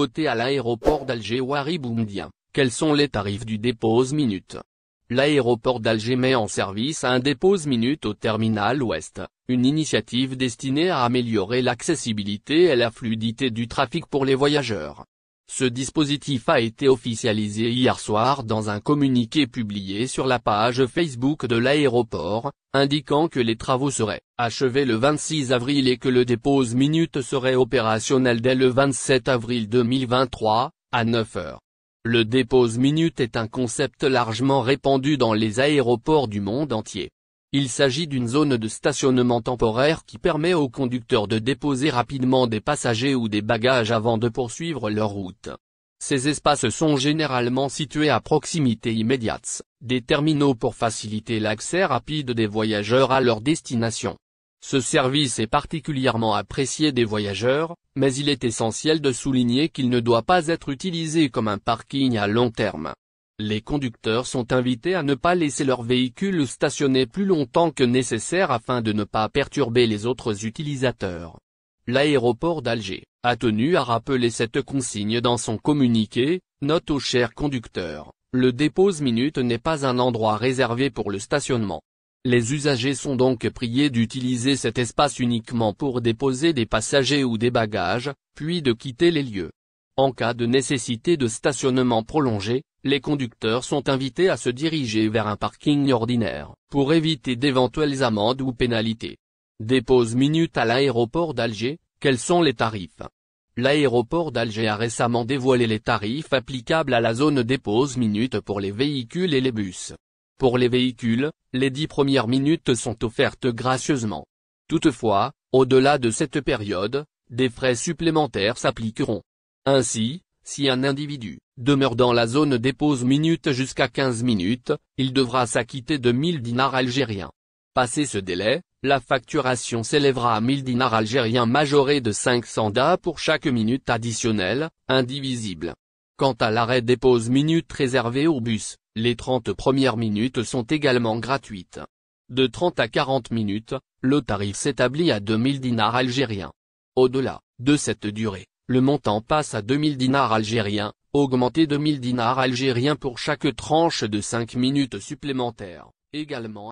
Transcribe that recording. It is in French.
nouveauté à l'aéroport d'Alger Ouari Boumediene, quels sont les tarifs du dépose-minute? L'aéroport d'Alger met en service un dépose-minute au terminal ouest, une initiative destinée à améliorer l'accessibilité et la fluidité du trafic pour les voyageurs. Ce dispositif a été officialisé hier soir dans un communiqué publié sur la page Facebook de l'aéroport, indiquant que les travaux seraient achevés le 26 avril et que le dépose-minute serait opérationnel dès le 27 avril 2023, à 9 h. Le dépose-minute est un concept largement répandu dans les aéroports du monde entier. Il s'agit d'une zone de stationnement temporaire qui permet aux conducteurs de déposer rapidement des passagers ou des bagages avant de poursuivre leur route. Ces espaces sont généralement situés à proximité immédiate des terminaux pour faciliter l'accès rapide des voyageurs à leur destination. Ce service est particulièrement apprécié des voyageurs, mais il est essentiel de souligner qu'il ne doit pas être utilisé comme un parking à long terme. Les conducteurs sont invités à ne pas laisser leur véhicule stationner plus longtemps que nécessaire afin de ne pas perturber les autres utilisateurs. L'aéroport d'Alger a tenu à rappeler cette consigne dans son communiqué. Note aux chers conducteurs, le dépose-minute n'est pas un endroit réservé pour le stationnement. Les usagers sont donc priés d'utiliser cet espace uniquement pour déposer des passagers ou des bagages, puis de quitter les lieux. En cas de nécessité de stationnement prolongé, les conducteurs sont invités à se diriger vers un parking ordinaire, pour éviter d'éventuelles amendes ou pénalités. Dépose-minute à l'aéroport d'Alger, quels sont les tarifs? L'aéroport d'Alger a récemment dévoilé les tarifs applicables à la zone dépose-minute pour les véhicules et les bus. Pour les véhicules, les 10 premières minutes sont offertes gracieusement. Toutefois, au-delà de cette période, des frais supplémentaires s'appliqueront. Ainsi, si un individu demeure dans la zone dépose-minute jusqu'à 15 minutes, il devra s'acquitter de 1000 dinars algériens. Passé ce délai, la facturation s'élèvera à 1000 dinars algériens majorés de 500 DA pour chaque minute additionnelle, indivisible. Quant à l'arrêt dépose-minute réservé aux bus, les 30 premières minutes sont également gratuites. De 30 à 40 minutes, le tarif s'établit à 2000 dinars algériens. Au-delà de cette durée, le montant passe à 2000 dinars algériens, augmenté de 1000 dinars algériens pour chaque tranche de 5 minutes supplémentaires, également.